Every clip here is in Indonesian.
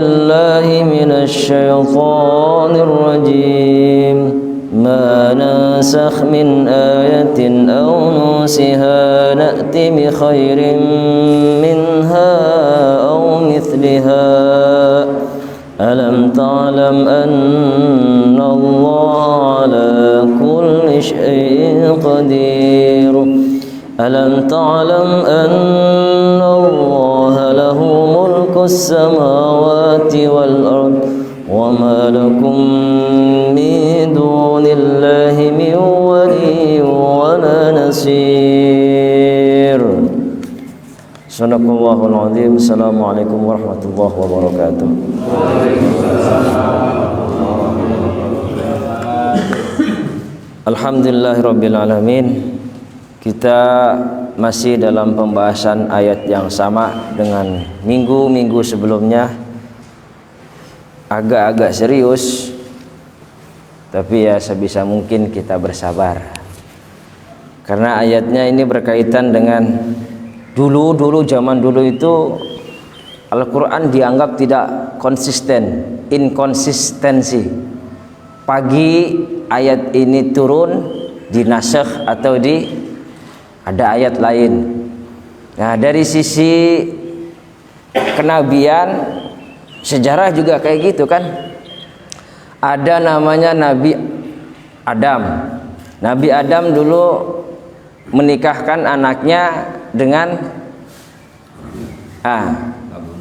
بالله من الشيطان الرجيم ما ننسخ من آية أو ننسها نأت بخير منها أو مثلها ألم تعلم أن الله على كل شيء قدير ألم تعلم أن الله له ملك السماوات والأرض وما لكم من دون الله من ولي ولا نصير. Sadaqallahul azim. Assalamualaikum warahmatullahi wabarakatuh. Alhamdulillahirabbil alamin. Kita masih dalam pembahasan ayat yang sama dengan minggu-minggu sebelumnya. Agak-agak serius, tapi ya sebisa mungkin kita bersabar. Karena ayatnya ini berkaitan dengan dulu zaman dulu itu Al-Quran dianggap tidak konsisten, inkonsistensi. Pagi ayat ini turun, dinasakh atau ada ayat lain. Nah, dari sisi kenabian, sejarah juga kayak gitu kan. Ada namanya Nabi Adam. Nabi Adam dulu menikahkan anaknya dengan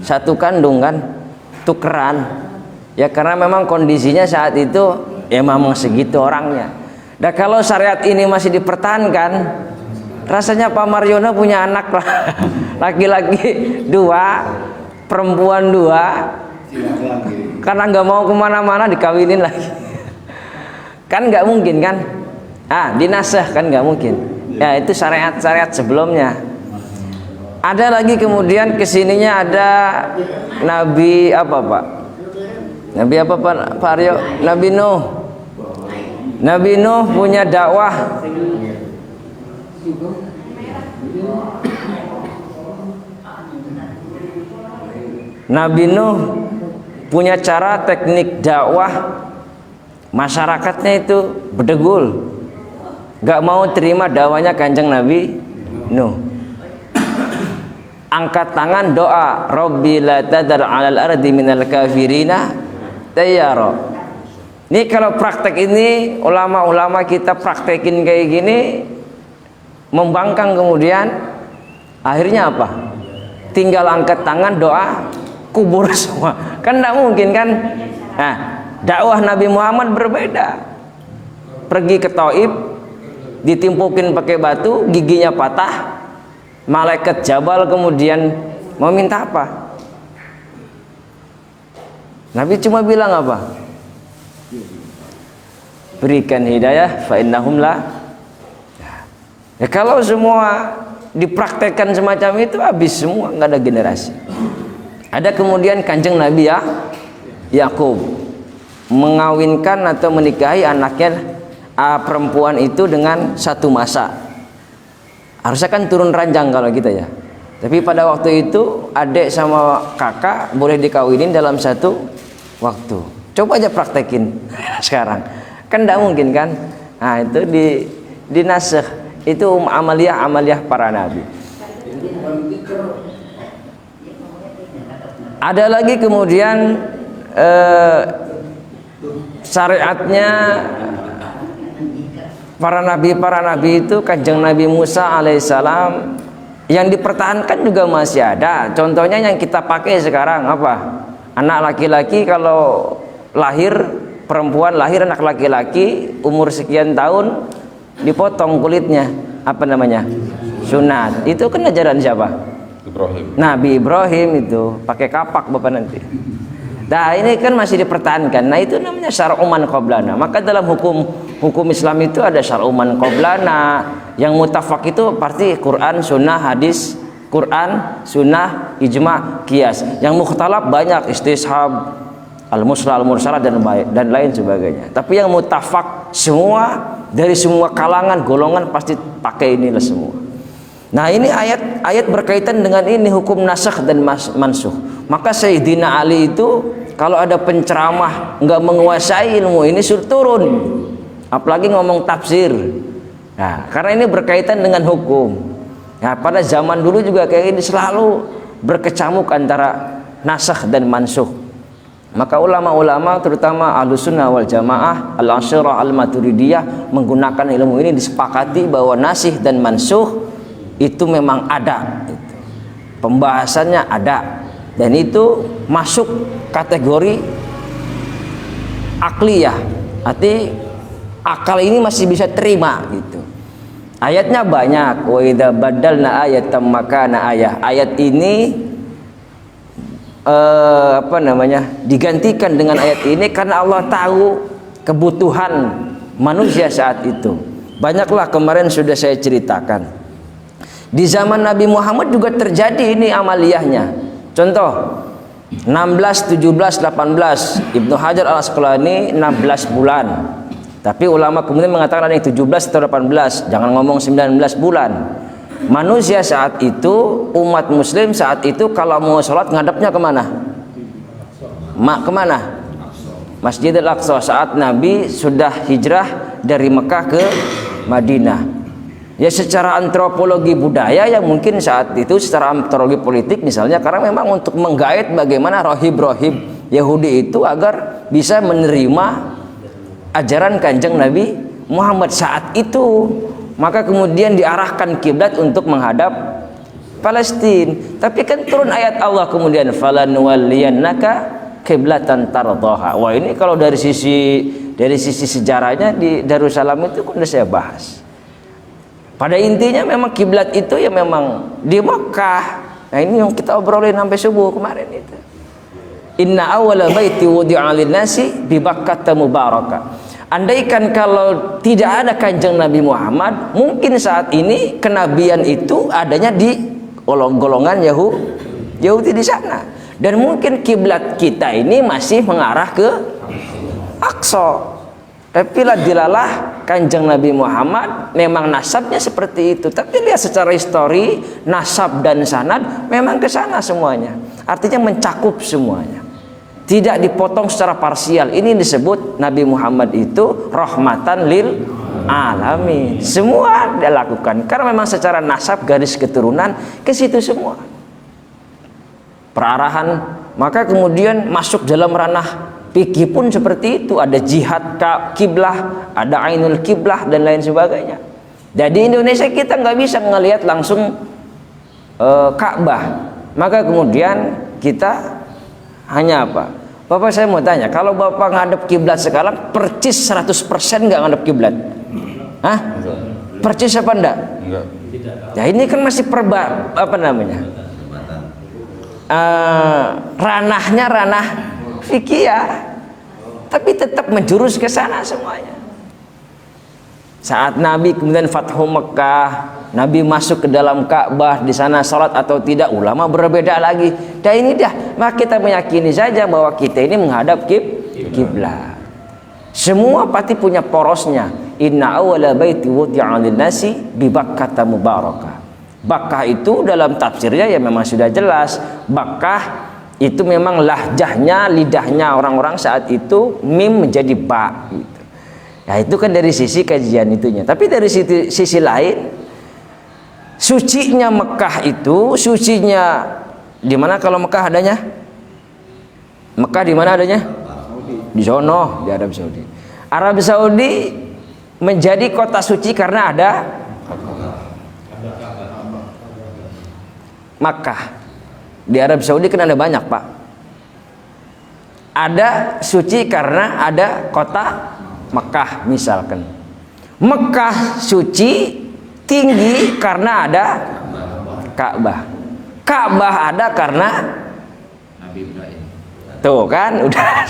satu kandung kan, tukeran. Ya karena memang kondisinya saat itu ya memang segitu orangnya. Dan kalau syariat ini masih dipertahankan, rasanya Pak Mariono punya anak lah. Laki-laki 2, perempuan 2. Karena nggak mau kemana-mana dikawinin lagi. Kan nggak mungkin kan? Dinasah kan nggak mungkin. Ya itu syariat sebelumnya. Ada lagi kemudian kesininya ada Nabi apa Pak? Nabi apa Pak Aryo? Nabi Nuh. Nabi Nuh punya dakwah. Nabi Nuh punya cara teknik dakwah, masyarakatnya itu berdegul, gak mau terima dakwanya Kanjeng Nabi Nuh. Angkat tangan doa, Rabbi la tadar 'alal ardi minal kafirina tayyara. Ini kalau praktek ini ulama-ulama kita praktekin kayak gini, membangkang kemudian akhirnya apa? Tinggal angkat tangan doa, kubur semua. Kan tidak mungkin kan? Nah, dakwah Nabi Muhammad berbeda. Pergi ke Taif, ditimpukin pakai batu, giginya patah. Malaikat Jabal kemudian mau minta apa? Nabi cuma bilang apa? Berikan hidayah fa innahum la. Ya kalau semua dipraktekkan semacam itu habis semua, nggak ada generasi. Ada kemudian Kanjeng Nabi Yakub mengawinkan atau menikahi anaknya perempuan itu dengan satu masa. Harusnya kan turun ranjang kalau kita ya. Tapi pada waktu itu adik sama kakak boleh dikawinin dalam satu waktu. Coba aja praktekin sekarang. Kan tidak mungkin kan? Nah itu dinasakh. Itu amaliyah para nabi. Ada lagi kemudian syariatnya para nabi itu, Kanjeng Nabi Musa alaihissalam yang dipertahankan juga masih ada. Contohnya yang kita pakai sekarang apa? Anak laki-laki kalau lahir, perempuan lahir anak laki-laki umur sekian tahun dipotong kulitnya, apa namanya? Sunat. Itu kan ajaran siapa? Ibrahim. Nabi Ibrahim itu pakai kapak bapak nanti. Nah ini kan masih dipertahankan. Nah itu namanya syar'u man qablana. Maka dalam hukum Islam itu ada syar'u man qablana. Yang mutafaq itu pasti Quran, Sunnah, hadis. Quran, Sunnah, ijma, qiyas. Yang mukhtalaf banyak, istishab, al-muslah, al-mursalah dan lain sebagainya. Tapi yang mutafaq semua dari semua kalangan golongan pasti pakai inilah semua. Nah ini ayat berkaitan dengan ini hukum nasakh dan mansukh. Maka Sayyidina Ali itu kalau ada penceramah nggak menguasai ilmu ini suruh turun, apalagi ngomong tafsir. Nah, karena ini berkaitan dengan hukum. Nah, pada zaman dulu juga kayak ini selalu berkecamuk antara nasakh dan mansukh. Maka ulama-ulama terutama Ahlussunnah wal Jamaah, Al-Asyirah, Al-Maturidiyah menggunakan ilmu ini, disepakati bahwa nasikh dan mansukh itu memang ada. Pembahasannya ada. Dan itu masuk kategori akliyah, arti akal ini masih bisa terima gitu. Ayatnya banyak. Wa idza badalna ayatan makana ayah. Ayat ini digantikan dengan ayat ini karena Allah tahu kebutuhan manusia saat itu. Banyaklah kemarin sudah saya ceritakan. Di zaman Nabi Muhammad juga terjadi ini amaliyahnya. Contoh 16, 17, 18 Ibnu Hajar Al-Asqalani 16 bulan. Tapi ulama kemudian mengatakan ada yang 17 atau 18. Jangan ngomong 19 bulan. Manusia saat itu, umat muslim saat itu kalau mau sholat ngadapnya kemana? Kemana? Masjidil Aqsa saat Nabi sudah hijrah dari Mekah ke Madinah. Ya secara antropologi budaya yang mungkin saat itu secara antropologi politik misalnya, karena memang untuk menggait bagaimana rohib-rohib Yahudi itu agar bisa menerima ajaran Kanjeng Nabi Muhammad saat itu, maka kemudian diarahkan kiblat untuk menghadap Palestina. Tapi kan turun ayat Allah kemudian falanuwalliyannaka qiblatan tardhaha. Wah, ini kalau dari sisi sejarahnya di Darussalam itu sudah saya bahas. Pada intinya memang kiblat itu ya memang di Mekah. Nah, ini yang kita obrolin sampai subuh kemarin itu. Inna awwala baiti wudi'a lin-nasi bi Bakkah mubarakah. Andaikan kalau tidak ada Kanjeng Nabi Muhammad, mungkin saat ini kenabian itu adanya di golongan Yahudi di sana. Dan mungkin kiblat kita ini masih mengarah ke Aqsa. Tapi lah dilalah Kanjeng Nabi Muhammad memang nasabnya seperti itu. Tapi lihat secara histori, nasab dan sanad memang ke sana semuanya. Artinya mencakup semuanya. Tidak dipotong secara parsial. Ini disebut Nabi Muhammad itu rahmatan lil alamin. Semua dia lakukan karena memang secara nasab garis keturunan ke situ semua. Perarahan, maka kemudian masuk dalam ranah fikih pun seperti itu. Ada jihad kiblah, ada ainul kiblah dan lain sebagainya. Dan di Indonesia kita nggak bisa ngelihat langsung Ka'bah. Maka kemudian kita hanya apa? Bapak, saya mau tanya, kalau Bapak ngadep kiblat sekarang percis 100% nggak ngadep kiblat? Hah? Percis apa enggak? Enggak. Ya ini kan masih ranahnya ranah fikih, tapi tetap menjurus ke sana semuanya. Saat Nabi kemudian Fathu Mekah, Nabi masuk ke dalam Ka'bah, di sana salat atau tidak, ulama berbeda lagi. Dan ini dah, maka kita meyakini saja bahwa kita ini menghadap kiblat. Semua pasti punya porosnya. Inna awwala baiti wudi'a lin-nasi bi Bakkah mubarakah. Bakkah itu dalam tafsirnya ya memang sudah jelas. Bakkah itu memang lahjahnya, lidahnya orang-orang saat itu mim menjadi ba gitu. Nah, itu kan dari sisi kajian itunya. Tapi dari sisi lain, sucinya Mekah itu, sucinya di mana kalau Mekah adanya? Mekah di mana adanya? Di sono, di Arab Saudi. Arab Saudi menjadi kota suci karena ada Makkah. Di Arab Saudi kan ada banyak, Pak. Ada suci karena ada kota Mekah misalkan. Mekah suci tinggi karena ada Ka'bah. Ka'bah ada karena Nabi Ibrahim. Tuh kan udah.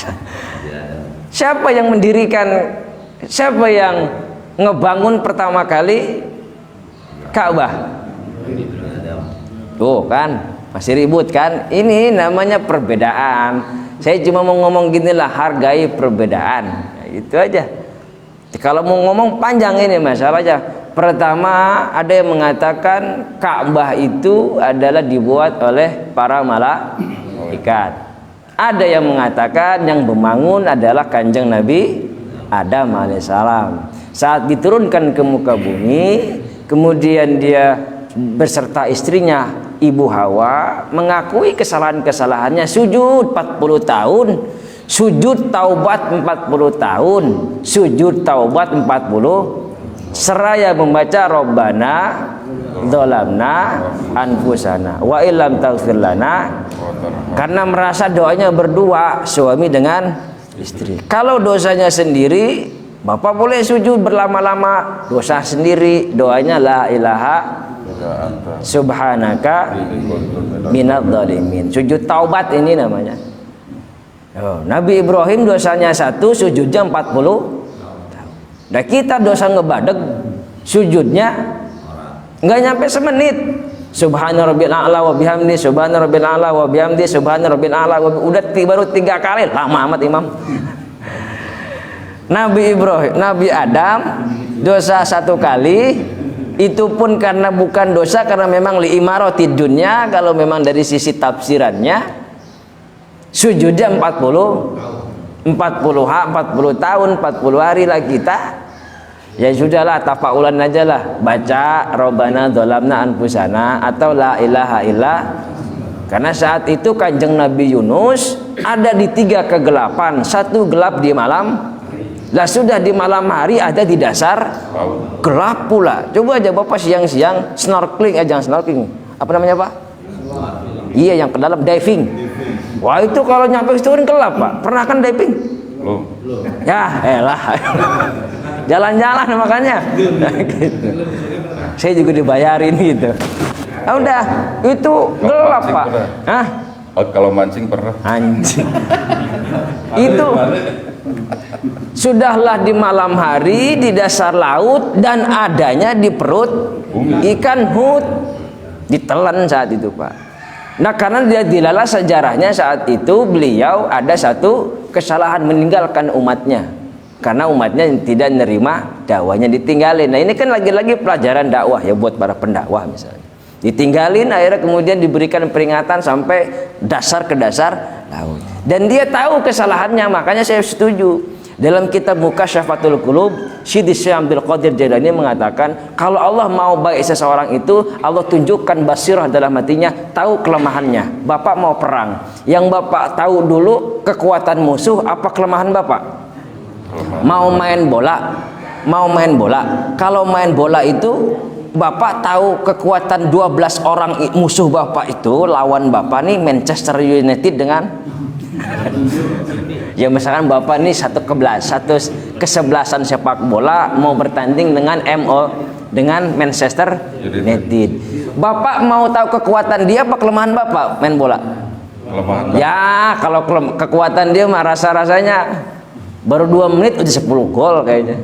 Siapa yang mendirikan, siapa yang ngebangun pertama kali Ka'bah? Tuh kan masih ribut kan. Ini namanya perbedaan. Saya cuma mau ngomong ginilah, hargai perbedaan. Nah, itu aja. Kalau mau ngomong panjang ini masalahnya. Pertama, ada yang mengatakan Ka'bah itu adalah dibuat oleh para malaikat. Ada yang mengatakan yang membangun adalah kanjeng Nabi Adam alaihissalam. Saat diturunkan ke muka bumi, kemudian dia beserta istrinya Ibu Hawa mengakui kesalahan-kesalahannya, sujud 40 tahun, sujud taubat 40 tahun, sujud taubat 40, seraya membaca Rabbana dzalamna anfusana wa illam taghfir lana, karena merasa doanya berdua suami dengan istri. Kalau dosanya sendiri, bapak boleh sujud berlama-lama, dosa sendiri doanya la ilaha subhanaka minadz zalimin, sujud taubat ini namanya. Nabi Ibrahim dosanya 1, sujudnya 40. Nah kita dosa ngebadeg, sujudnya nggak nyampe semenit. Subhana rabbil a'la wa bihamdi, subhana rabbil a'la wa bihamdi, subhana rabbil a'la wa udah baru 3 kali, lama amat imam. Nabi Ibrahim, Nabi Adam dosa 1 kali, itu pun karena bukan dosa, karena memang li imaratid dunya. Kalau memang dari sisi tafsirannya, sujudnya 40 tahun, 40 hari lah kita. Ya sudahlah, tafaulan aja lah, baca Rabbana dzalamna anfusana atau la ilaha illa. Karena saat itu kanjeng Nabi Yunus ada di 3 kegelapan, 1 gelap di malam, lah sudah di malam hari ada di dasar gelap pula. Coba aja bapak siang-siang snorkeling, jangan snorkeling, apa namanya pak? Iya yang ke dalam, diving. Wah itu kalau nyampe situ kan gelap pak. Pernah kan diving? Belum. Ya elah. Jalan-jalan makanya. Gitu. Saya juga dibayarin gitu. Ah udah, itu gelap pak. Hah? Kalau mancing pernah. Anjing. Itu sudahlah di malam hari di dasar laut dan adanya di perut ikan hut, ditelan saat itu pak. Nah karena dia dilala sejarahnya saat itu beliau ada satu kesalahan, meninggalkan umatnya karena umatnya tidak menerima dakwahnya, ditinggalin. Nah ini kan lagi-lagi pelajaran dakwah ya buat para pendakwah, misalnya ditinggalin, akhirnya kemudian diberikan peringatan sampai dasar ke dasar laut, dan dia tahu kesalahannya. Makanya saya setuju dalam kitab Mukasyafatul Qulub, Syekh Abdul Qadir Jailani mengatakan kalau Allah mau baik seseorang itu, Allah tunjukkan basirah dalam hatinya, tahu kelemahannya. Bapak mau perang, yang bapak tahu dulu kekuatan musuh apa kelemahan bapak? Mau main bola, kalau main bola itu bapak tahu kekuatan 12 orang musuh bapak itu, lawan bapak nih Manchester United dengan ya misalkan bapak nih satu kesebelasan sepak bola mau bertanding dengan dengan Manchester United. Bapak mau tahu kekuatan dia apa kelemahan bapak main bola? Kelemahan. Ya kalau kekuatan dia mah rasanya baru 2 menit udah 10 gol kayaknya.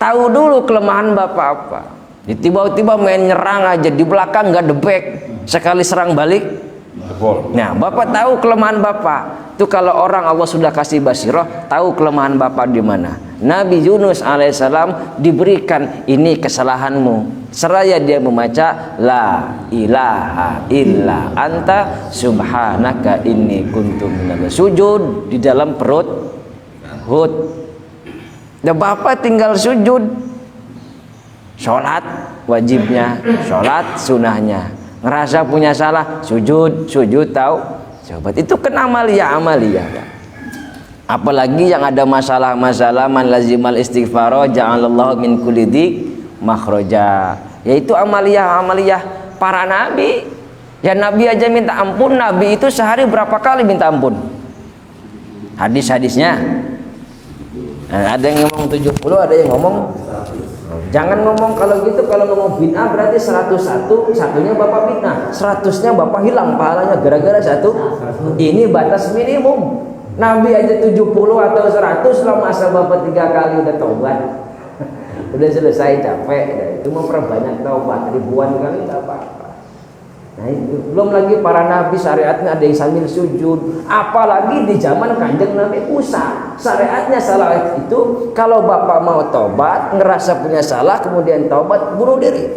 Tahu dulu kelemahan bapak apa. Tiba-tiba main nyerang aja di belakang nggak debek, sekali serang balik. Nah bapak tahu kelemahan bapak. Itu kalau orang Allah sudah kasih basirah, tahu kelemahan bapak di mana. Nabi Yunus alaihissalam diberikan ini kesalahanmu, seraya dia membaca la ilaha illa anta subhanaka inni kuntu minadz, sujud di dalam perut hut. Dan bapak tinggal sujud, sholat wajibnya, sholat sunahnya, ngerasa punya salah, sujud tahu. Coba itu kan amaliyah. Apalagi yang ada masalah-masalah, man lazimal istighfaro ja'alallahu min kulli dik makhraja, yaitu amaliyah para nabi. Ya nabi aja minta ampun, nabi itu sehari berapa kali minta ampun? Hadis-hadisnya ada yang ngomong 70, ada yang ngomong. Jangan ngomong kalau gitu, kalau ngomong bid'ah berarti 101, satunya bapak bid'ah, 100-nya bapak hilang pahalanya gara-gara 1. Ini batas minimum. Nabi aja 70 atau 100 lah, masa bapak 3 kali udah taubat. Udah selesai, capek. Itu memperbanyak taubat, ribuan kali tak apa-apa. Nah itu belum lagi para nabi syariatnya ada yang sambil sujud, apalagi di zaman kanjeng Nabi Musa syariatnya salah itu kalau bapak mau tobat, ngerasa punya salah kemudian tobat, bunuh diri.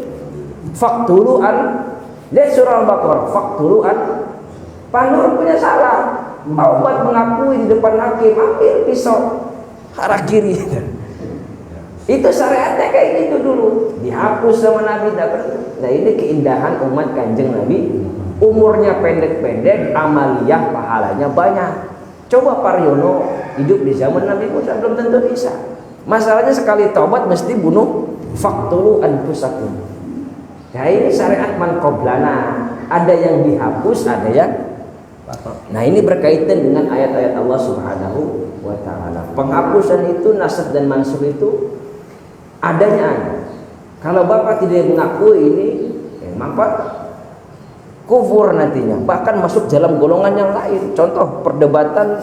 Faktuluan, lihat surah Al-Baqarah, faktuluan Pak Nur punya salah. Pak Umar mengakui di depan hakim, ambil pisau arah kiri. Itu syariatnya kayak gitu dulu, dihapus sama Nabi. Nah ini keindahan umat Kanjeng Nabi, umurnya pendek-pendek, amaliyah pahalanya banyak. Coba Paryono hidup di zaman Nabi Musa belum tentu bisa. Masalahnya sekali taubat mesti bunuh, faqtulu anfusakum. Nah ini syariat man qoblana, ada yang dihapus, ada yang. Nah ini berkaitan dengan ayat-ayat Allah Subhanahu wa ta'ala. Penghapusan itu, naskh dan mansukh itu adanya. Kalau Bapak tidak mengakui ini, maka kufur nantinya, bahkan masuk dalam golongan yang lain. Contoh perdebatan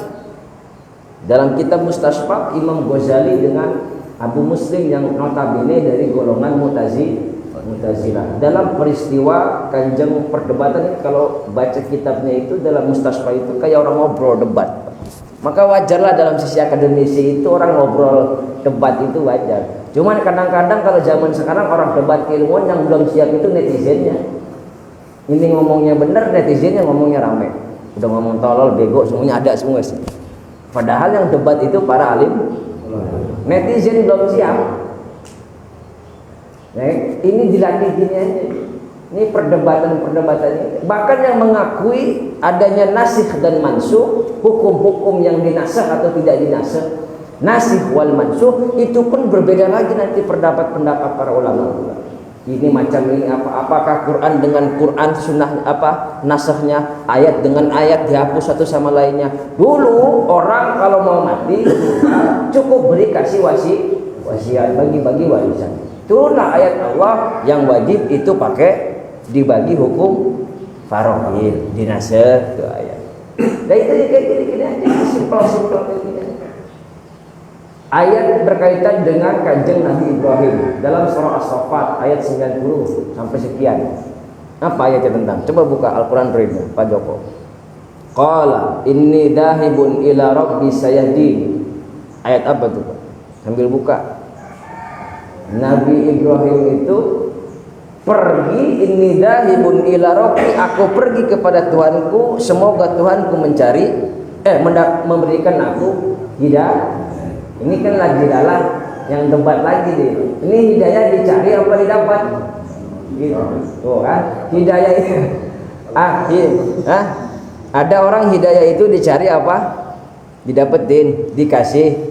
dalam kitab Mustasfab Imam Ghazali dengan Abu Muslim yang notabene dari golongan Mu'tazilah. Dalam peristiwa Kanjeng perdebatan, kalau baca kitabnya itu dalam Mustasfab itu kayak orang ngobrol debat. Maka wajarlah dalam sisi akademisi itu orang ngobrol debat itu wajar. Cuman kadang-kadang kalau zaman sekarang orang debat keilmuan yang belum siap itu netizennya. Ini ngomongnya bener, netizennya ngomongnya rame. Udah ngomong tolol, bego, semuanya ada semua sih. Padahal yang debat itu para alim, netizen belum siap. Nah, ini dilatih gini aja. Ini perdebatan ini. Bahkan yang mengakui adanya nasikh dan mansukh, hukum-hukum yang dinasakh atau tidak dinasakh, nasikh wal mansukh, itu pun berbeda lagi nanti pendapat-pendapat para ulama. Ini macam ini apakah Quran dengan Quran, sunnah apa nasakhnya, ayat dengan ayat dihapus satu sama lainnya. Dulu orang kalau mau mati cukup beri kasih wasiat, bagi-bagi warisan. Itulah ayat Allah yang wajib itu pakai dibagi hukum faraid, dinasakh itu ayat. Dan itu kayak gini aja, simpel kayak gini. Ayat berkaitan dengan Kanjeng Nabi Ibrahim dalam surah As-Saffat ayat 90 sampai sekian. Apa ayatnya tentang? Coba buka Al-Quran readnya, Pak Joko. Qala inni dahibun ila rabbi sayahdin. Ayat apa tuh, Pak? Sambil buka. Nabi Ibrahim itu pergi, inni dahibun ila rabbi, aku pergi kepada Tuhanku, semoga Tuhanku memberikan aku hidayah. Ini kan lagi dalam yang debat lagi deh. Ini hidayah dicari apa didapat? Gitu. Tuh kan, hidayah itu. Ada orang hidayah itu dicari apa? Didapetin, dikasih.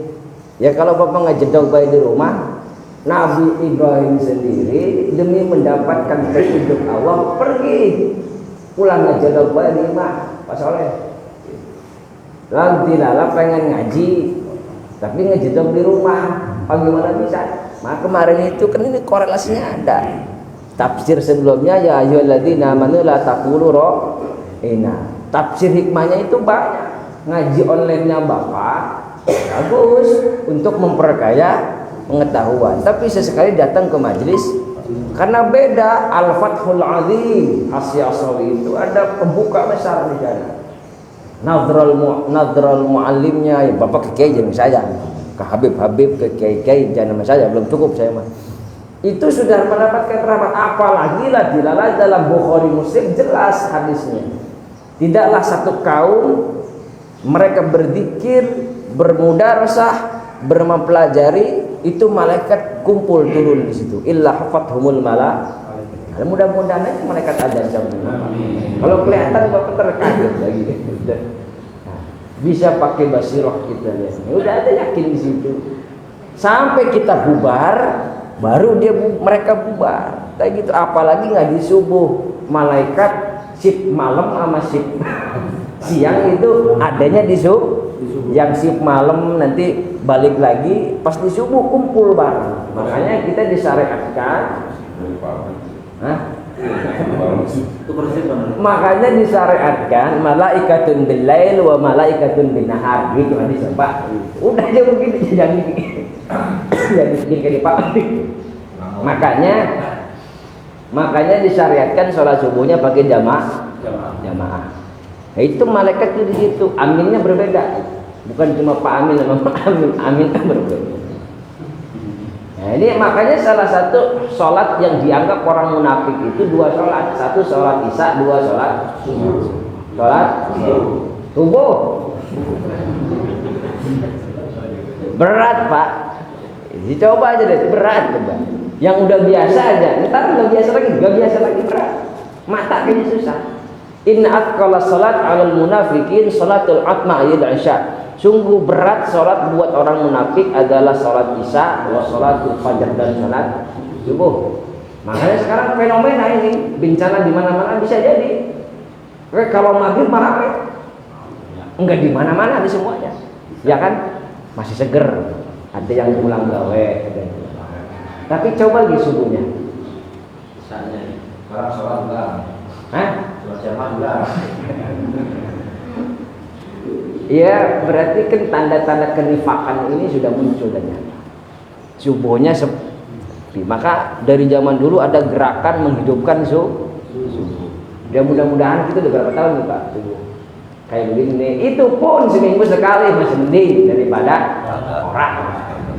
Ya kalau Bapak ngejedok bayi di rumah, Nabi Ibrahim sendiri demi mendapatkan petunjuk Allah pergi pulang ngejedok bayi di rumah, Pak Soleh. Lalu dilala pengen ngaji, tapi ngejedok di rumah, bagaimana bisa? Maka kemarin itu kan ini korelasinya ada. Tafsir sebelumnya ya ayyuhalladzina amanu la taqulu ra'ina. Tafsir hikmahnya itu banyak. Ngaji online-nya Bapak bagus untuk memperkaya pengetahuan. Tapi sesekali datang ke majelis karena beda. Al-Fathul Azim Asy-Syasawi itu ada pembuka besar di sana. Nadral muallimnya ya Bapak ke kiai saya, ke Habib ke kiai jangan saya, belum cukup saya mah. Itu sudah mendapatkan rahmat, apalagi lah dilala dalam Bukhari Muslim jelas hadisnya. Tidaklah satu kaum mereka berzikir, bermudarasah, bermempelajari, itu malaikat kumpul turun di situ. Illa hafathumul malaikah. Mudah-mudahan aja malaikat ada jam. Kalau kelihatan Bapak terkaget lagi. Bisa pakai basirah kita lihat. Udah ada yakin di situ. Sampai kita bubar, baru mereka bubar. Kayak gitu. Apalagi nggak di subuh, malaikat shift malam sama shift siang itu adanya di subuh. Yang shift malam nanti balik lagi pas di subuh kumpul bareng. Makanya kita disyariatkan. Makanya disyariatkan malaikatun billail wa malaikatun binnahar gitu hadis Pak. Udah aja begitu jangan Pak. Makanya disyariatkan sholat subuhnya pakai jamaah. Nah, itu malaikat itu di situ, aminnya berbeda. Bukan cuma Pak Amin sama Pak Amin berbeda. Nah ini makanya salah satu sholat yang dianggap orang munafik itu dua sholat. Satu sholat isya, dua sholat subuh. sholat subuh. Berat Pak, dicoba aja deh, berat coba. Yang udah biasa aja, ntar nggak biasa lagi berat. Mata kayaknya susah. Inna athqala salat 'alal munafiqin salatul atma ayil isya. Sungguh berat salat buat orang munafik adalah salat isya, wa salatul fajr dan salat subuh. Makanya sekarang fenomena ini bencana di mana-mana bisa jadi. Kalau maghrib malah enggak di mana-mana, di semuanya. Ya kan? Masih seger. Ada yang pulang gawe, ada yang pulang. Tapi coba di subuhnya. Misalnya orang sholat ulang. Hah? Sholat jamaah ulang. Iya, berarti kan tanda-tanda kenifakan ini sudah muncul dan nyata. Subuhnya sepi. Maka dari zaman dulu ada gerakan menghidupkan subuh. Ya mudah-mudahan kita udah berapa tahun nih Pak subuh kayak begini. Itu pun seminggu sekali masih mending daripada orang.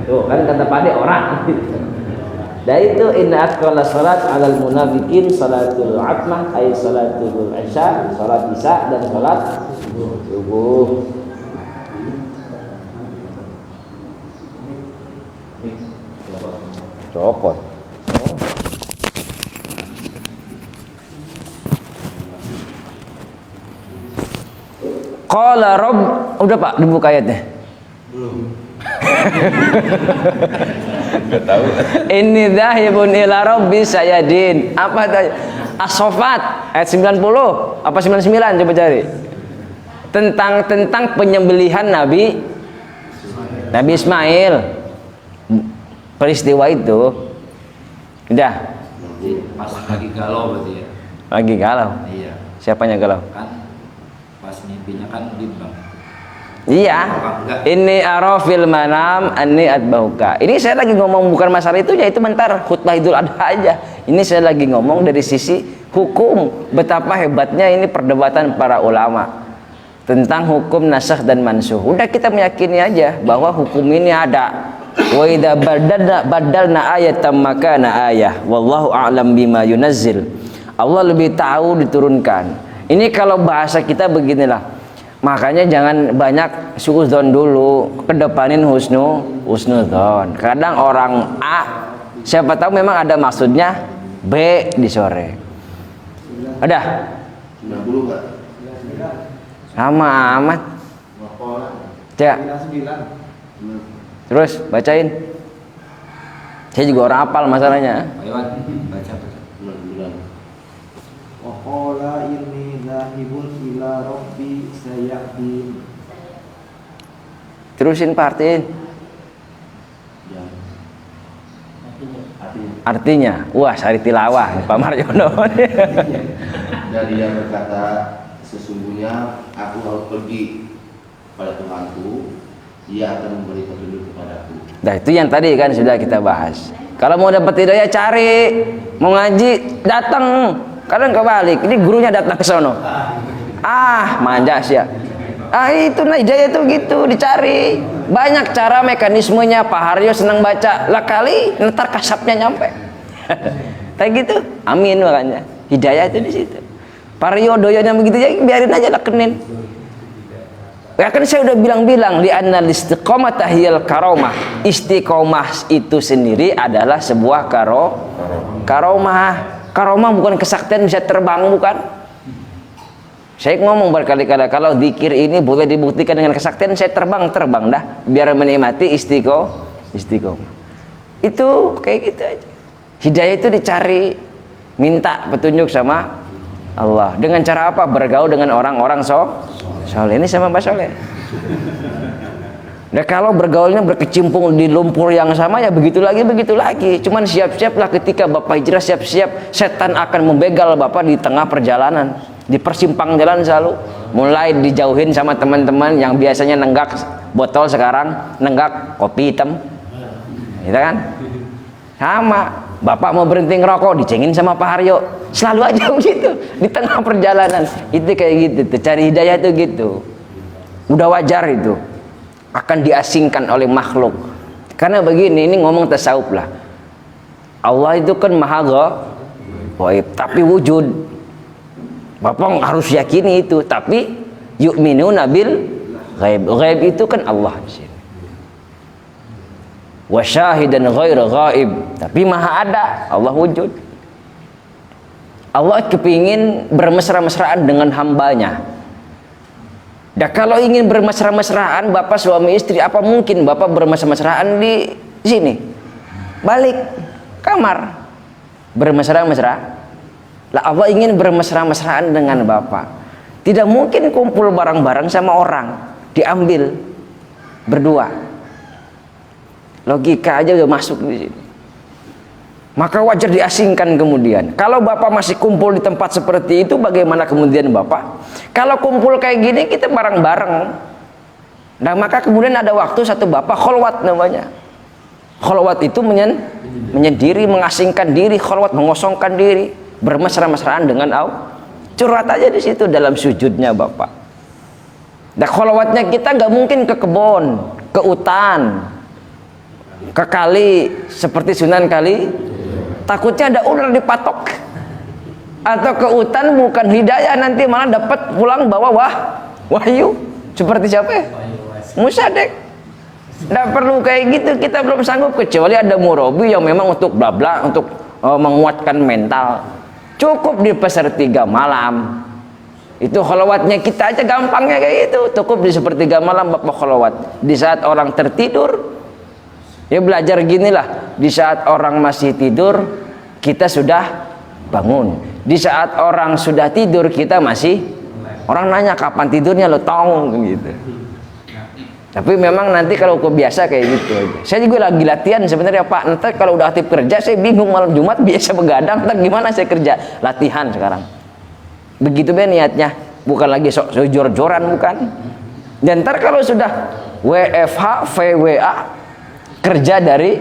Tuh kan kata Pak De orang. Dan itu inna athqala salat 'alal munafiqin salatul atmah ay salatul isya, salat isya dan salat subuh. Cokot. Qala Rabb, udah Pak dibuka ayatnya. Belum. Enggak tahu. Inni dzahibun ila rabbi sayadin. Apa tadi? As-Saffat ayat 90 apa 99 coba cari. Tentang penyembelihan Nabi Ismail. Peristiwa itu. Udah. Pas lagi galau berarti ya. Lagi galau. Iya. Siapanya galau? Kan pas mimpinya kan bimbang. Iya. Ini arafil manam anni atbauka. Ini saya lagi ngomong bukan masalah itu, yaitu bentar khutbah Idul Adha aja. Ini saya lagi ngomong dari sisi hukum, betapa hebatnya ini perdebatan para ulama tentang hukum nasakh dan mansuh. Udah kita meyakini aja bahwa hukum ini ada. Wa idza badalna ayatan makana ayah. Wallahu a'lam bima yunazzil. Allah lebih tahu diturunkan. Ini kalau bahasa kita beginilah. Makanya jangan banyak suudzon dulu, kedepanin husnudzon. Kadang orang A, siapa tahu memang ada maksudnya B di sore. Ada? 90 Pak. Sama amat. Ya. Terus bacain. Saya juga orang hafal masalahnya. Ayo baca. 99. Waqala inni dzahibun ila rabbi sayahdin. Terusin Pak, artiin. Ya. Artinya, wah sari tilawah Pak Marjono. Dan dia berkata, sesungguhnya aku harus pergi pada Tuhanku, dia akan memberi petunjuk kepadaku. Nah itu yang tadi kan sudah kita bahas. Kalau mau dapat hidayah cari, mau ngaji datang. Kadang kebalik, ini gurunya datang ke sono. Manja sih ya. Itu nah hidayah itu gitu dicari. Banyak cara mekanismenya. Pak Haryo senang baca. Lah kali ntar kasapnya nyampe. Kayak gitu. Amin makanya. Hidayah itu di situ. Pak Haryo doyanya begitu ya biarin aja lakenin. Ya kan saya udah bilang-bilang li annal istiqomah tahiyal karomah. Istiqomah itu sendiri adalah sebuah karomah. Karomah bukan kesaktian bisa terbang, bukan. Saya ngomong berkali-kali kalau zikir ini boleh dibuktikan dengan kesaktian, saya terbang dah biar menikmati istiqomah. Itu kayak gitu aja. Hidayah itu dicari, minta petunjuk sama Allah. Dengan cara apa? Bergaul dengan orang-orang soleh. Ini sama Mbak Soleh. Nah kalau bergaulnya berkecimpung di lumpur yang sama ya begitu lagi. Cuman siap-siaplah ketika Bapak hijrah, siap-siap setan akan membegal Bapak di tengah perjalanan, di persimpang jalan selalu. Mulai dijauhin sama teman-teman yang biasanya nenggak botol, sekarang nenggak kopi hitam, gitu kan? Sama Bapak mau berhenti ngerokok, dicengin sama Pak Haryo. Selalu aja begitu di tengah perjalanan. Itu kayak gitu, cari hidayah itu gitu. Udah wajar itu. Akan diasingkan oleh makhluk. Karena begini, ini ngomong tasawuf lah. Allah itu kan maha gaib, tapi wujud. Bapak harus yakini itu. Tapi yu'minuna bil ghaib. Ghaib itu kan Allah di sini. Wa syahidan ghairu ghaib. Tapi maha ada, Allah wujud. Allah kepingin bermesra-mesraan dengan hambanya. Dan kalau ingin bermesra-mesraan bapak suami istri, apa mungkin bapak bermesra-mesraan di sini? Balik kamar bermesra-mesra. Lah Allah ingin bermesra-mesraan dengan bapak. Tidak mungkin kumpul bareng-bareng sama orang, diambil berdua. Logika aja udah masuk di sini. Maka wajar diasingkan kemudian. Kalau bapak masih kumpul di tempat seperti itu, bagaimana kemudian bapak? Kalau kumpul kayak gini kita bareng-bareng. Nah maka kemudian ada waktu satu bapak kholwat namanya. Kholwat itu menyendiri, mengasingkan diri, kholwat mengosongkan diri, bermesra-mesraan dengan Allah. Curhat aja di situ dalam sujudnya bapak. Nah kholwatnya kita nggak mungkin ke kebun, ke hutan, ke kali seperti Sunan Kali. Takutnya ada ular dipatok, atau ke hutan bukan hidayah, nanti malah dapat pulang bawa wahyu seperti siapa ya? Musa dek. Nggak perlu kayak gitu, kita belum sanggup, kecuali ada murabi yang memang untuk bla bla, untuk menguatkan mental. Cukup di sepertiga malam. Itu kholwatnya kita aja gampangnya kayak gitu. Cukup di sepertiga malam bapak kholwat. Di saat orang tertidur, ya belajar ginilah. Di saat orang masih tidur, kita sudah bangun. Di saat orang sudah tidur, kita masih. Orang nanya kapan tidurnya, lo tong gitu. Tapi memang nanti kalau kebiasa kayak gitu aja. Saya juga lagi latihan sebenarnya Pak. Nanti kalau udah aktif kerja, saya bingung malam Jumat biasa begadang. Ntar gimana saya kerja? Latihan sekarang. Begitu be niatnya. Bukan lagi sok jor-joran, bukan. Dan ntar kalau sudah WFH, VWA, kerja dari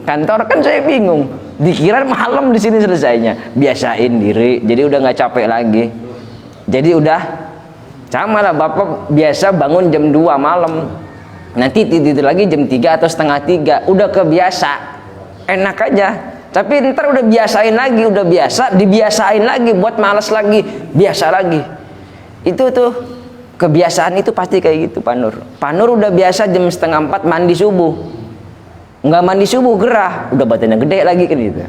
kantor, kan saya bingung. Dikira malam di sini selesainya. Biasain diri, jadi udah nggak capek lagi. Jadi udah sama lah bapak biasa bangun jam 2 malam, nanti tidur lagi jam 3 atau setengah 3, udah kebiasa, enak aja. Tapi ntar udah biasain lagi, udah biasa, dibiasain lagi, buat malas lagi, biasa lagi. Itu tuh kebiasaan itu pasti kayak gitu Pak Nur. Pak Nur udah biasa jam setengah 4 mandi subuh, nggak mandi subuh gerah, udah badannya gede lagi kan gitu.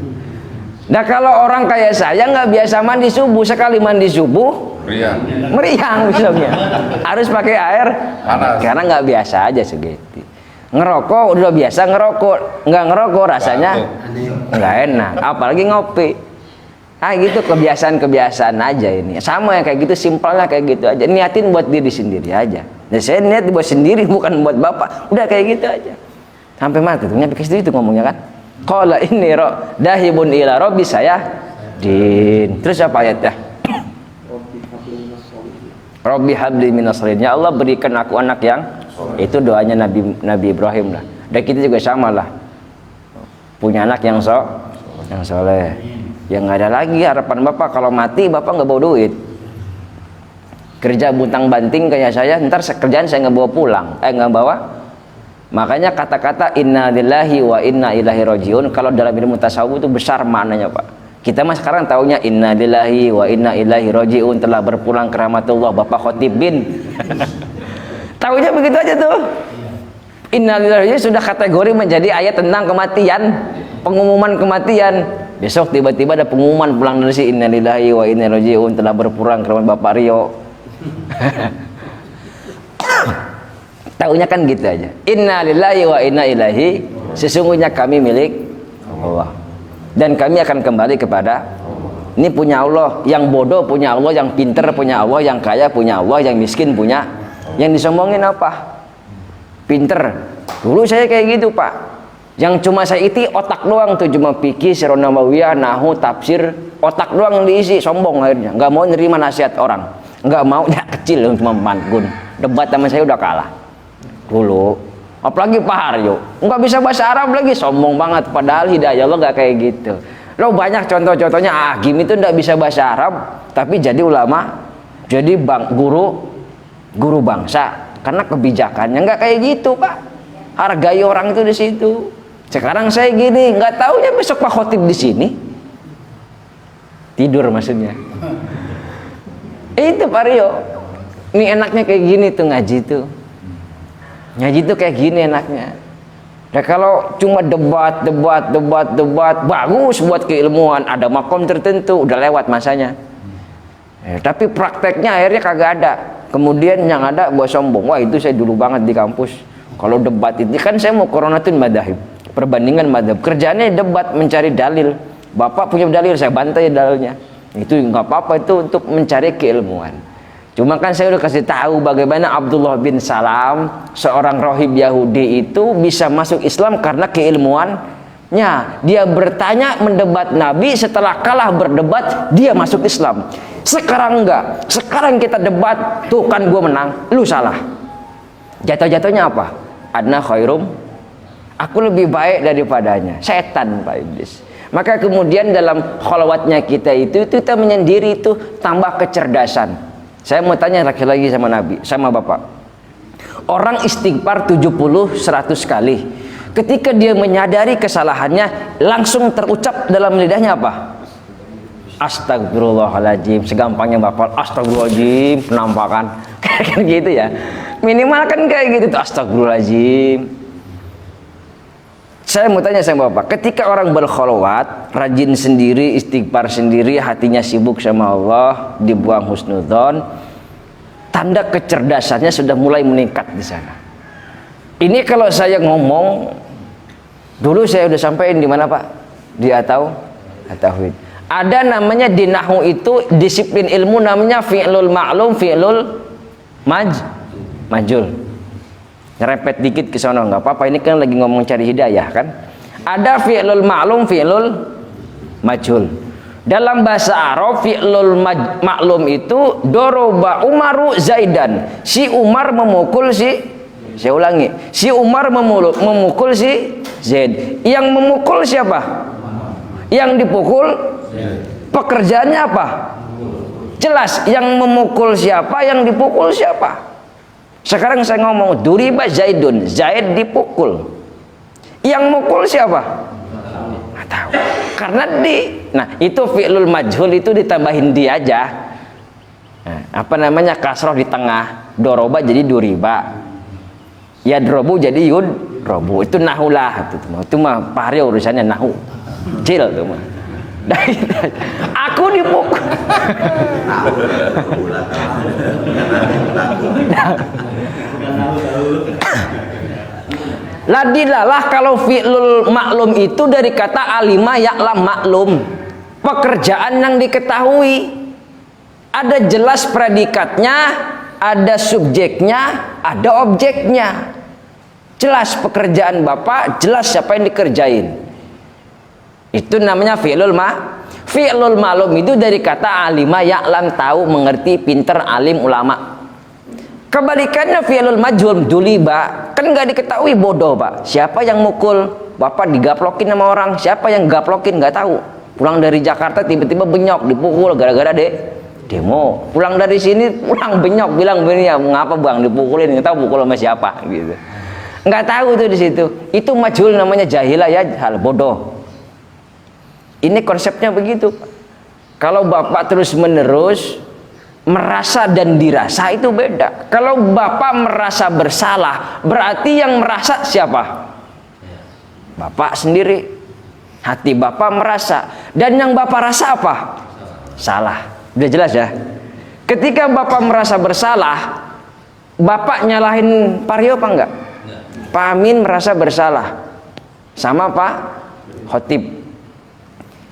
Nah kalau orang kayak saya nggak biasa mandi subuh, sekali mandi subuh meriang misalnya, harus pakai air panas karena nggak biasa aja segitu. Ngerokok udah biasa ngerokok, nggak ngerokok rasanya nggak enak, apalagi ngopi. Ah gitu, kebiasaan aja ini. Sama ya kayak gitu, simpelnya kayak gitu aja. Niatin buat diri sendiri aja. Dan saya niat buat sendiri, bukan buat bapak. Udah kayak gitu aja. Sampai mati tuh nyampe ke situ itu ngomongnya kan. Qala inni dahibun ila rabbi saya din. Terus apa ayatnya? Rabbi habli minas sholihin. Ya Allah berikan aku anak yang itu doanya Nabi Ibrahim lah. Dan kita juga sama lah. Punya anak yang soleh. Yang nggak ada lagi harapan bapak kalau mati bapak nggak bawa duit. Kerja buntang banting kayak saya, ntar kerjaan saya nggak bawa pulang, nggak bawa. Makanya kata-kata inna lillahi wa inna ilaihi rajiun kalau dalam ilmu tasawuf itu besar maknanya Pak. Kita mah sekarang taunya inna lillahi wa inna ilaihi rajiun, telah berpulang ke rahmatullah Bapak Khotib bin. Taunya begitu aja tuh. Inna lillahi sudah kategori menjadi ayat tentang kematian, pengumuman kematian. Besok tiba-tiba ada pengumuman pulang dari si inna lillahi wa inna ilaihi rajiun, telah berpulang ke rahmat Bapak Rio. Taunya kan gitu aja. Inna lillahi wa inna ilaihi, sesungguhnya kami milik Allah. Dan kami akan kembali kepada, ini punya Allah, yang bodoh punya Allah, yang pinter punya Allah, yang kaya punya Allah, yang miskin punya. Yang disombongin apa? Pinter. Dulu saya kayak gitu Pak. Yang cuma saya iti otak doang tuh, cuma fikih, sirah nabawiyah, nahu, tafsir, otak doang yang diisi, sombong akhirnya. Nggak mau nerima nasihat orang, nggak mau, ya kecil cuma pantun. Debat sama saya udah kalah dulu. Apalagi Pak Haryo nggak bisa bahasa Arab lagi, sombong banget, padahal hidayah Allah nggak kayak gitu. Lo banyak contoh-contohnya. Agim itu nggak bisa bahasa Arab tapi jadi ulama, jadi guru bangsa karena kebijakannya nggak kayak gitu Pak. Hargai orang itu di situ. Sekarang saya gini, nggak taunya besok Pak Khotib di sini tidur maksudnya. Itu Pak Rio. Ini enaknya kayak gini tuh ngaji tuh. Ngaji tuh kayak gini enaknya. Nah kalau cuma debat, bagus buat keilmuan, ada makom tertentu, udah lewat masanya. Tapi prakteknya akhirnya kagak ada. Kemudian yang ada buat sombong. Wah itu saya dulu banget di kampus. Kalau debat itu kan saya mau koronatun madhab, perbandingan madhab. Kerjaannya debat, mencari dalil. Bapak punya dalil, saya bantai dalilnya. Itu nggak apa-apa, itu untuk mencari keilmuan. Cuma kan saya udah kasih tahu bagaimana Abdullah bin Salam, seorang rohib Yahudi itu bisa masuk Islam karena keilmuannya. Dia bertanya, mendebat Nabi, setelah kalah berdebat dia masuk Islam. Sekarang enggak, sekarang kita debat, tuh kan gue menang, lu salah. Jatuh-jatuhnya apa? Adna khairum, aku lebih baik daripadanya. Setan Pak Iblis. Maka kemudian dalam khalwatnya kita itu kita menyendiri itu tambah kecerdasan. Saya mau tanya lagi sama Nabi, sama Bapak. Orang istighfar 70-100 kali. Ketika dia menyadari kesalahannya, langsung terucap dalam lidahnya apa? Astagfirullahaladzim. Segampangnya Bapak, astagfirullahaladzim, penampakan. Kayak gitu ya. Minimal kan kayak gitu tuh, astagfirullahaladzim. Saya mau tanya sama Bapak, ketika orang berkholwat, rajin sendiri, istighfar sendiri, hatinya sibuk sama Allah, dibuang husnudzon, tanda kecerdasannya sudah mulai meningkat di sana. Ini kalau saya ngomong, dulu saya udah sampaikan di mana Pak? Di At-Tauhid. Ada namanya di nahwu itu disiplin ilmu namanya fi'lul ma'lum, fi'lul majul. Ngerepet dikit ke sana nggak apa-apa, ini kan lagi ngomong cari hidayah kan. Ada fi'lul ma'lum, fi'lul majhul. Dalam bahasa Arab fi'lul ma'lum itu doroba Umaru Zaidan. Si Umar memukul saya ulangi, si Umar memukul si Zaid. Yang memukul siapa? Yang dipukul? Pekerjaannya apa? Jelas, yang memukul siapa, yang dipukul siapa? Sekarang saya ngomong duriba Zaidun, Zaid dipukul. Yang mukul siapa? Nggak tahu. Karena nah itu fi'lul majhul itu ditambahin di aja. Nah, apa namanya, kasroh di tengah, doroba jadi duriba, yadrobu jadi yudrobu. Itu nahulah, itu mah pahri urusannya nahu, cil tuh mah. Aku dipukul. Ladilalah kalau fi'lul maklum itu dari kata alima ya'lam maklum, pekerjaan yang diketahui. Ada jelas predikatnya, ada subjeknya, ada objeknya. Jelas pekerjaan Bapak, jelas siapa yang dikerjain. Itu namanya fi'lul fi'lul maklum itu dari kata alima ya'lam, tahu, mengerti, pinter, alim, ulama. Kebalikannya fi'lul majhul, duliba, kan nggak diketahui, bodoh Pak. Siapa yang mukul Bapak, digaplokin sama orang, siapa yang gaplokin nggak tahu. Pulang dari Jakarta tiba-tiba benyok, dipukul gara-gara demo. Pulang dari sini pulang benyok, bilang begini, ya mengapa Bang dipukulin, nggak tahu pukul sama siapa gitu. Nggak tahu tuh di situ. Itu majhul, namanya jahilah ya, hal bodoh. Ini konsepnya begitu. Kalau Bapak terus menerus merasa dan dirasa itu beda. Kalau Bapak merasa bersalah, berarti yang merasa siapa? Bapak sendiri. Hati Bapak merasa, dan yang Bapak rasa apa? Salah. Udah jelas ya. Ketika Bapak merasa bersalah, Bapak nyalahin Pak Rio apa enggak? Pak Amin merasa bersalah sama Pak Khotib.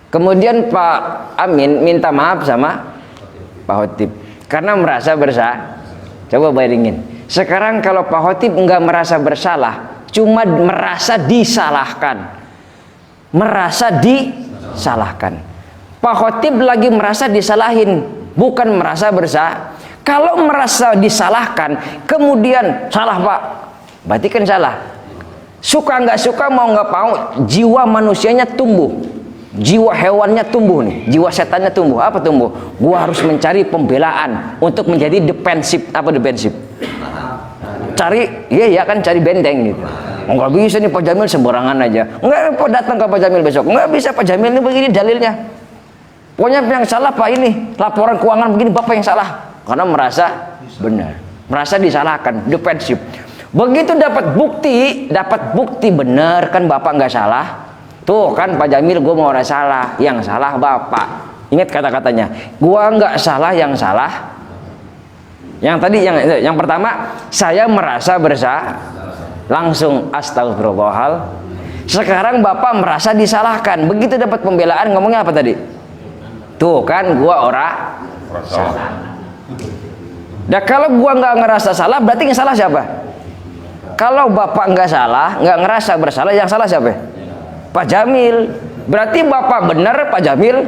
Kemudian Pak Amin minta maaf sama Pak Khotib karena merasa bersalah. Coba bayangin. Sekarang kalau Pak Khotib enggak merasa bersalah, cuma merasa disalahkan. Merasa disalahkan. Pak Khotib lagi merasa disalahin, bukan merasa bersalah. Kalau merasa disalahkan, kemudian salah Pak, berarti kan salah. Suka nggak suka, mau nggak mau, jiwa manusianya tumbuh. Jiwa hewannya tumbuh nih, jiwa setannya tumbuh. Apa tumbuh? Gua harus mencari pembelaan untuk menjadi defensif. Apa defensif? Cari, iya kan, cari benteng gitu. Nggak bisa nih Pak Jamil sembarangan aja. Nggak datang ke Pak Jamil besok. Nggak bisa Pak Jamil ini begini dalilnya. Pokoknya yang salah Pak ini, laporan keuangan begini Bapak yang salah. karena merasa benar, merasa disalahkan, defensif. Begitu dapat bukti benar kan bapak nggak salah, tuh kan Pak Jamil gue mau salah, yang salah bapak. Ingat kata-katanya, gue nggak salah, yang salah. Yang tadi yang pertama, saya merasa bersalah, langsung astagfirullahal. Sekarang bapak merasa disalahkan, begitu dapat pembelaan ngomongnya apa tadi? Tuh kan gua ora salah. Nah kalau gua nggak ngerasa salah, berarti yang salah siapa? Kalau bapak nggak salah, nggak ngerasa bersalah, yang salah siapa? Pak Jamil. Berarti bapak benar, Pak Jamil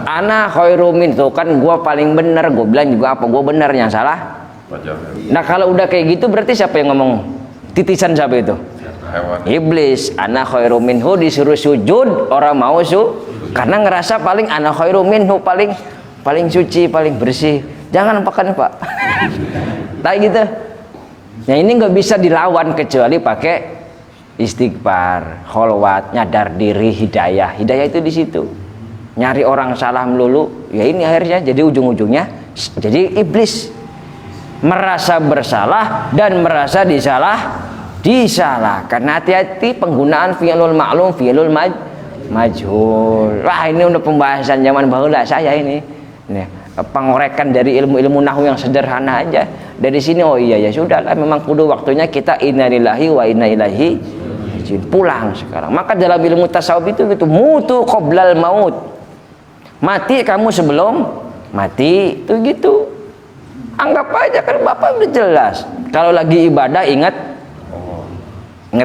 ana khairu min. Tuh kan gua paling benar, gua bilang juga apa, gua benar, yang salah Pak Jamil. Nah kalau udah kayak gitu berarti siapa yang ngomong? Titisan siapa itu? Hewan. Iblis. Ana khairu minhu, disuruh sujud orang mau karena ngerasa paling ana khairu minhu, paling suci, paling bersih. Jangan makan Pak. Tak gitu. Nah ini nggak bisa dilawan kecuali pakai istighfar, kholwat, nyadar diri, hidayah. Hidayah itu di situ. Nyari orang salah melulu, ya ini akhirnya jadi ujung-ujungnya jadi iblis. Merasa bersalah dan merasa disalahkan. Hati-hati penggunaan fi'lul ma'lum, fi'lul majhul. Wah ini udah pembahasan zaman bahula saya ini. Nih, pengorekan dari ilmu-ilmu nahwu yang sederhana aja. Dari sini oh iya ya sudahlah, memang kudu waktunya kita innalillahi wa inna ilaihi raji'un, pulang sekarang. Maka dalam ilmu tasawuf itu gitu, mutu qoblal maut. Mati kamu sebelum mati, itu gitu. Anggap aja kan bapak udah jelas. Kalau lagi ibadah ingat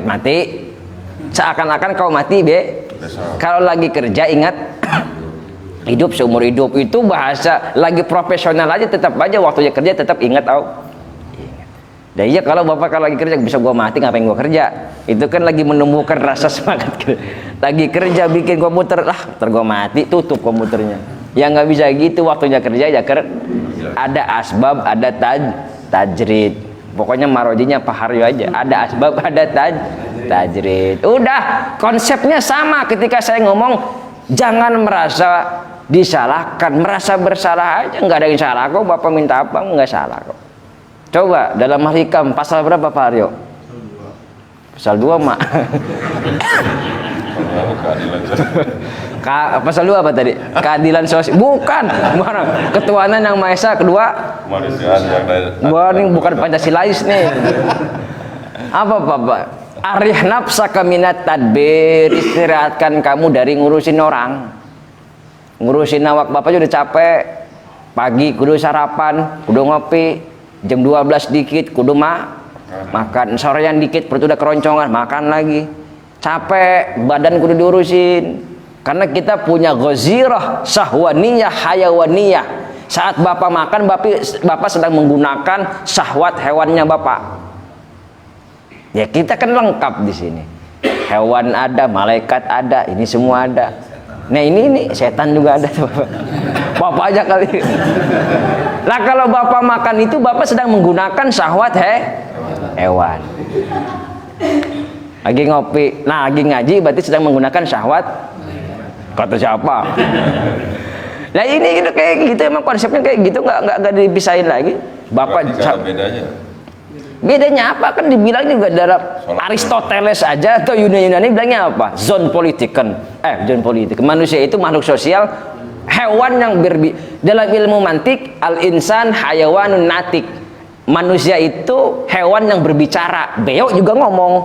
mati. Seakan-akan kau mati be. Kalau lagi kerja ingat hidup seumur hidup. Itu bahasa lagi profesional aja, tetap aja waktunya kerja tetap ingat ingat. Dan iya kalau bapak kalau lagi kerja bisa gua mati, ngapain gua kerja? Itu kan lagi menumbuhkan rasa semangat. Lagi kerja bikin komputer, ntar gua mati, tutup komputernya. Ya nggak bisa gitu, waktunya kerja ya ada asbab, ada tajrid. Pokoknya marojinya Pak Haryo aja. Ada asbab, ada tajrid. Udah, konsepnya sama ketika saya ngomong jangan merasa disalahkan, merasa bersalah aja. Nggak ada yang salah kok, bapak minta apa nggak salah kok. Coba dalam Al-Hikam pasal berapa Pak Haryo? Pasal 2 mak. Pasal 2 apa tadi? Keadilan sosial. Bukan. Ketuhanan yang Maha Esa, kedua Kemanusiaan yang ini bukan Pancasilais nih. Apa Bapak? Arih nafsaka minat tadbir, istirahatkan kamu dari ngurusin orang. Ngurusin awak bapak udah capek. Pagi kudu sarapan, kudu ngopi, jam 12 dikit kudu makan, sorean dikit perut udah keroncongan, makan lagi. Capek, badan kudu diurusin. Karena kita punya ghazirah syahwaniyah hayawaniyah. Saat bapak makan, bapak sedang menggunakan syahwat hewannya bapak. Ya kita kan lengkap di sini. Hewan ada, malaikat ada, ini semua ada. Nah ini setan juga ada tuh bapak. Bapak aja kali. Lah kalau bapak makan itu bapak sedang menggunakan syahwat hewan. Lagi ngopi, nah lagi ngaji berarti sedang menggunakan syahwat. Kata siapa? Nah ini gitu, kayak gitu emang konsepnya kayak gitu, nggak dipisahin lagi. Bapak bedanya apa kan dibilang juga dalam Aristoteles aja atau Yunani bilangnya apa? Zon politik kan? Zon politik. Manusia itu makhluk sosial, hewan yang dalam ilmu mantik al-insan hayawanun natik. Manusia itu hewan yang berbicara. Beo juga ngomong.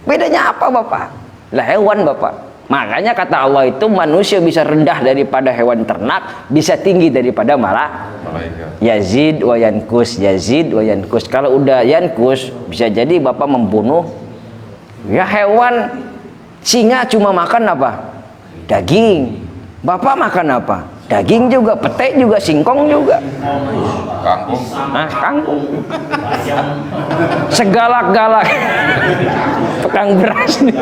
Bedanya apa bapak? Lah hewan bapak. Makanya kata Allah itu manusia bisa rendah daripada hewan ternak, bisa tinggi daripada malaikat. Yazid wa yankus, yazid wa yankus. Kalau udah yankus, bisa jadi bapak membunuh. Ya hewan, singa cuma makan apa? Daging. Bapak makan apa? Daging juga, pete juga, singkong juga. Kangkung. Kangkung. Segalak-galak. Tukang beras nih.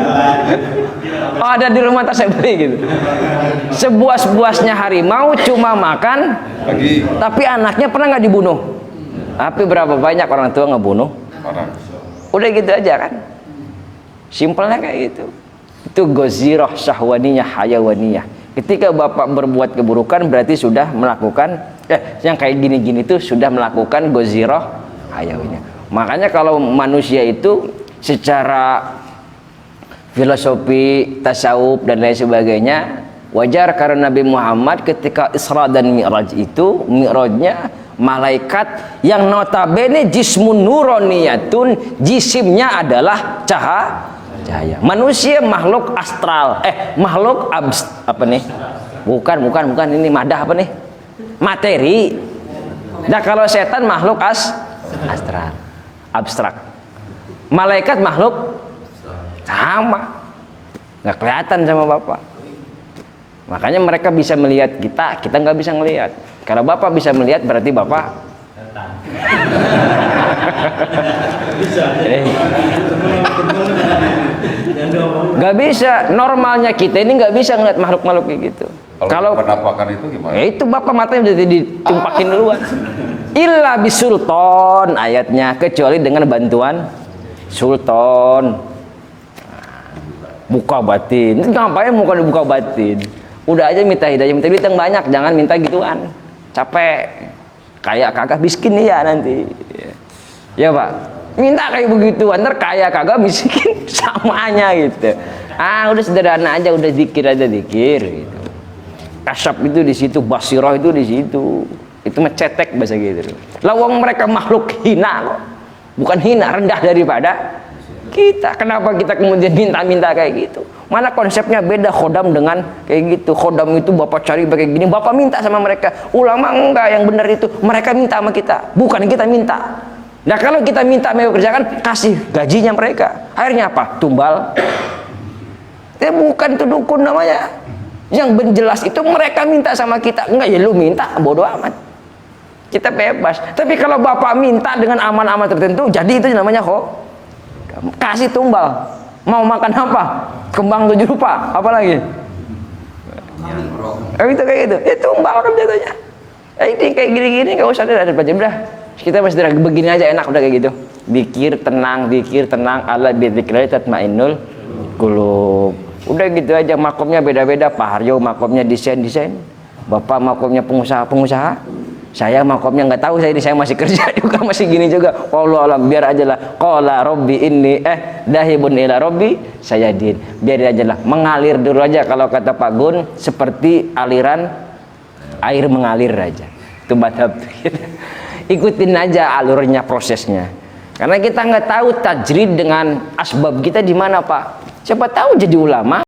Oh ada di rumah tas saya beli gitu. Sebuas-buasnya harimau cuma makan Lagi. tapi anaknya pernah nggak dibunuh? Tapi berapa banyak orang tua ngebunuh? Udah gitu aja kan. Simpelnya kayak gitu. Itu ghazirah syahwaniyah hayawaniyah. Ketika bapak berbuat keburukan berarti sudah melakukan yang kayak gini-gini tuh sudah melakukan goziroh hayawinya. Makanya kalau manusia itu secara filosofi, tasawuf dan lain sebagainya wajar, karena Nabi Muhammad ketika Isra dan Mi'raj itu, Mi'rajnya malaikat yang notabene jismun nuroniyatun, jisimnya adalah cahaya. Manusia makhluk astral, makhluk apa nih? Bukan ini madah apa nih? Materi. Nah kalau setan makhluk astral, abstrak. Malaikat makhluk sama, nggak kelihatan sama Bapak. Makanya mereka bisa melihat kita nggak bisa melihat. Kalau Bapak bisa melihat berarti Bapak nggak bisa. Normalnya kita ini nggak bisa ngeliat makhluk-makhluk kayak gitu. Kalau penampakan itu gimana? Ya itu Bapak matanya udah ditumpakin duluan. Illa bisulton ayatnya, kecuali dengan bantuan sultan. Buka batin. Ngapain muka dibuka batin? Udah aja minta hidayah, minta duit yang banyak, jangan minta gituan. Capek. Kayak kagak miskin ya nanti. Ya Pak. Minta kayak begitu, ntar kaya kagak miskin samanya gitu. Udah sederhana aja, udah zikir aja zikir gitu. Kasyaf itu di situ, basirah itu di situ. Itu mencetek bahasa gitu. Lawang mereka makhluk hina kok. Bukan hina, rendah daripada kita. Kenapa kita kemudian minta-minta kayak gitu? Mana konsepnya beda khodam dengan kayak gitu. Khodam itu Bapak cari kayak gini, Bapak minta sama mereka. Ulama enggak, yang benar itu mereka minta sama kita, bukan kita minta. Nah kalau kita minta mereka kerjakan, kasih gajinya mereka. Akhirnya apa? Tumbal. Bukan itu dukun namanya. Yang benjelas itu mereka minta sama kita. Enggak, ya lu minta, bodoh amat. Kita bebas. Tapi kalau Bapak minta dengan aman-aman tertentu, jadi itu namanya kasih tumbal. Mau makan apa? Kembang 7 rupa. Apa lagi? Itu kayak gitu. Tumbal kan jatuhnya. Ini kayak gini-gini nggak usah ada baca udah. Kita masih begini aja enak udah kayak gitu. Zikir tenang, ala bidzikrillah tatmainnul qulub. Udah gitu aja, makomnya beda-beda. Pak Haryo makomnya desain, Bapak makomnya pengusaha. Saya makomnya nggak tahu, saya masih kerja juga, masih gini juga. Allah alam, biar aja lah. Qala rabbi inni dahibun ila rabbi sayadin. Biar aja lah, mengalir dulu aja. Kalau kata Pak Gun, seperti aliran air mengalir aja. Itu madhab. Ikutin aja alurnya, prosesnya. Karena kita nggak tahu tajrid dengan asbab kita di mana Pak. Siapa tahu jadi ulama